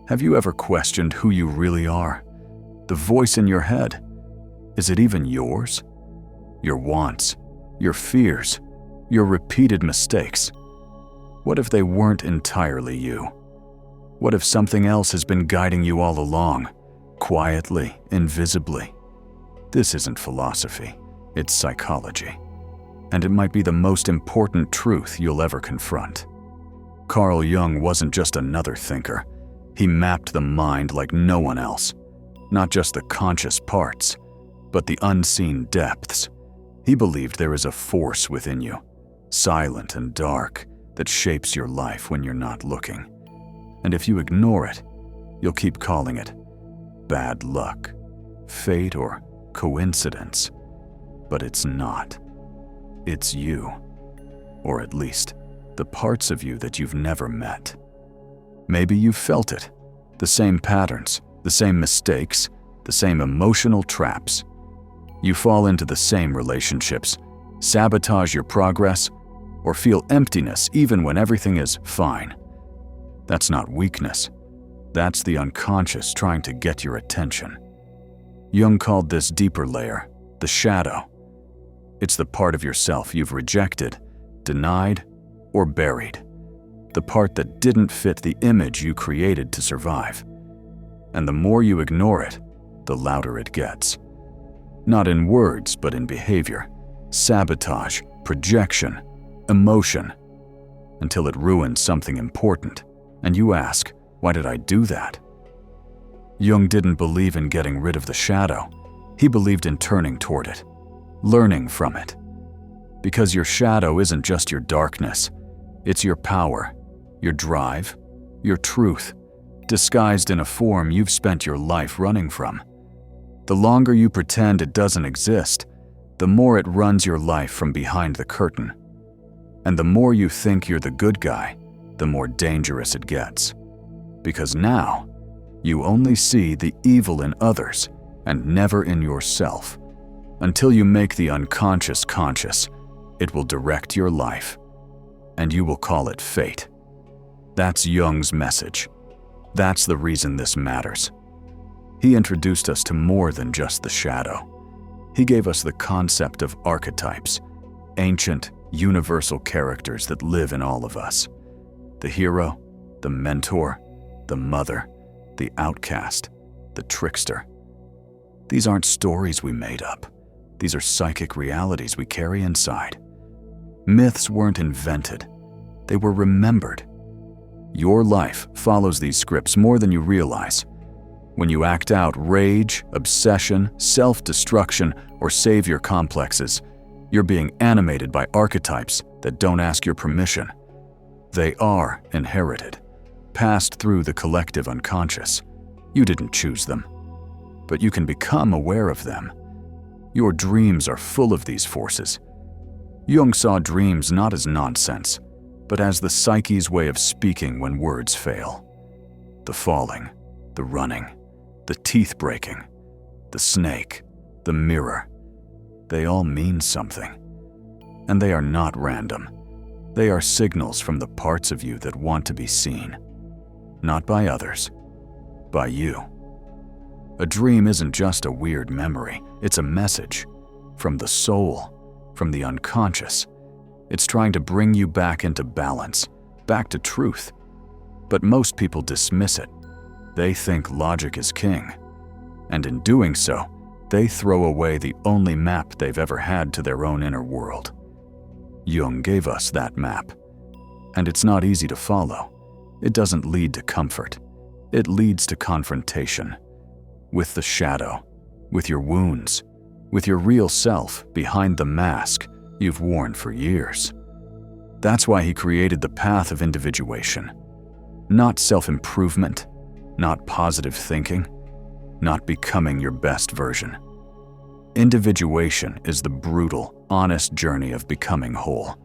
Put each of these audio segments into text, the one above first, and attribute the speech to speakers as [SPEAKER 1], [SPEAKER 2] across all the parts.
[SPEAKER 1] Have you ever questioned who you really are? The voice in your head, is it even yours? Your wants, your fears, your repeated mistakes. What if they weren't entirely you? What if something else has been guiding you all along, quietly, invisibly? This isn't philosophy, it's psychology. And it might be the most important truth you'll ever confront. Carl Jung wasn't just another thinker. He mapped the mind like no one else. Not just the conscious parts, but the unseen depths. He believed there is a force within you, silent and dark, that shapes your life when you're not looking. And if you ignore it, you'll keep calling it bad luck, fate, or coincidence. But it's not. It's you. Or at least, the parts of you that you've never met. Maybe you've felt it. The same patterns, the same mistakes, the same emotional traps. You fall into the same relationships, sabotage your progress, or feel emptiness even when everything is fine. That's not weakness. That's the unconscious trying to get your attention. Jung called this deeper layer the shadow. It's the part of yourself you've rejected, denied, or buried. The part that didn't fit the image you created to survive. And the more you ignore it, the louder it gets. Not in words, but in behavior, sabotage, projection, emotion, until it ruins something important, and you ask, why did I do that? Jung didn't believe in getting rid of the shadow. He believed in turning toward it, learning from it. Because your shadow isn't just your darkness, it's your power, your drive, your truth, disguised in a form you've spent your life running from. The longer you pretend it doesn't exist, the more it runs your life from behind the curtain. And the more you think you're the good guy, the more dangerous it gets. Because now, you only see the evil in others and never in yourself. Until you make the unconscious conscious, it will direct your life, and you will call it fate. That's Jung's message. That's the reason this matters. He introduced us to more than just the shadow. He gave us the concept of archetypes, ancient, universal characters that live in all of us. The hero, the mentor, the mother, the outcast, the trickster. These aren't stories we made up. These are psychic realities we carry inside. Myths weren't invented. They were remembered. Your life follows these scripts more than you realize. When you act out rage, obsession, self-destruction, or savior complexes, you're being animated by archetypes that don't ask your permission. They are inherited, passed through the collective unconscious. You didn't choose them, but you can become aware of them. Your dreams are full of these forces. Jung saw dreams not as nonsense, but as the psyche's way of speaking when words fail. The falling, the running, the teeth breaking, the snake, the mirror. They all mean something. And they are not random. They are signals from the parts of you that want to be seen. Not by others, by you. A dream isn't just a weird memory, it's a message. From the soul, from the unconscious. It's trying to bring you back into balance, back to truth. But most people dismiss it. They think logic is king. And in doing so, they throw away the only map they've ever had to their own inner world. Jung gave us that map. And it's not easy to follow. It doesn't lead to comfort. It leads to confrontation. With the shadow, with your wounds, with your real self behind the mask you've worn for years. That's why he created the path of individuation. Not self-improvement, not positive thinking, not becoming your best version. Individuation is the brutal, honest journey of becoming whole,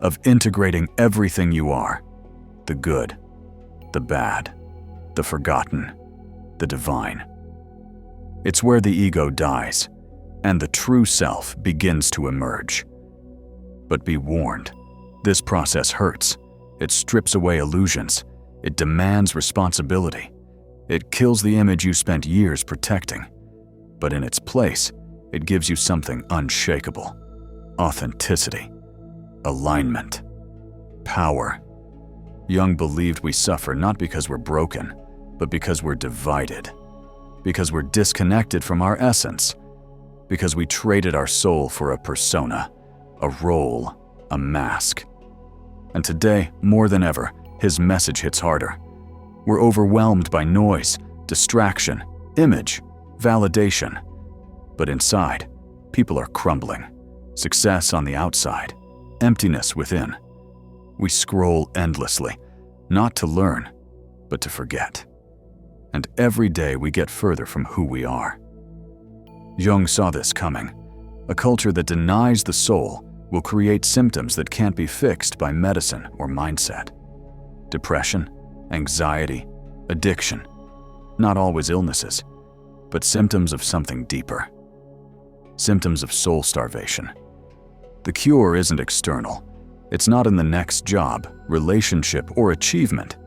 [SPEAKER 1] of integrating everything you are, the good, the bad, the forgotten, the divine. It's where the ego dies, and the true self begins to emerge. But be warned, this process hurts. It strips away illusions. It demands responsibility. It kills the image you spent years protecting, but in its place, it gives you something unshakable: authenticity, alignment, power. Jung believed we suffer not because we're broken, but because we're divided, because we're disconnected from our essence, because we traded our soul for a persona, a role, a mask. And today, more than ever, his message hits harder. We're overwhelmed by noise, distraction, image, validation. But inside, people are crumbling. Success on the outside, emptiness within. We scroll endlessly, not to learn, but to forget. And every day we get further from who we are. Jung saw this coming. A culture that denies the soul will create symptoms that can't be fixed by medicine or mindset. Depression, anxiety, addiction. Not always illnesses, but symptoms of something deeper. Symptoms of soul starvation. The cure isn't external. It's not in the next job, relationship, or achievement.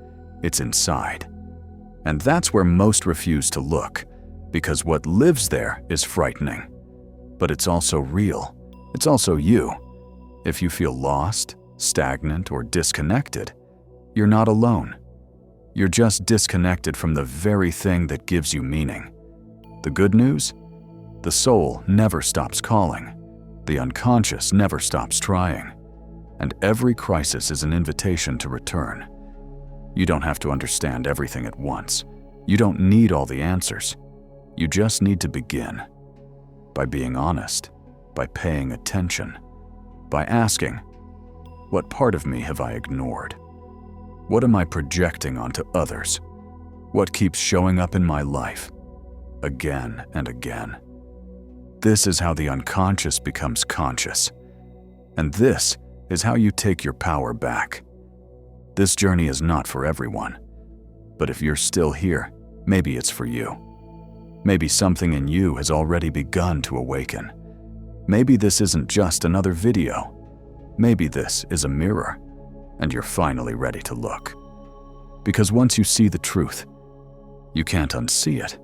[SPEAKER 1] It's inside. And that's where most refuse to look, because what lives there is frightening. But it's also real. It's also you. If you feel lost, stagnant, or disconnected, you're not alone. You're just disconnected from the very thing that gives you meaning. The good news? The soul never stops calling. The unconscious never stops trying. And every crisis is an invitation to return. You don't have to understand everything at once. You don't need all the answers. You just need to begin. By being honest, by paying attention, by asking, what part of me have I ignored? What am I projecting onto others? What keeps showing up in my life? Again and again. This is how the unconscious becomes conscious. And this is how you take your power back. This journey is not for everyone. But if you're still here, maybe it's for you. Maybe something in you has already begun to awaken. Maybe this isn't just another video. Maybe this is a mirror, and you're finally ready to look. Because once you see the truth, you can't unsee it.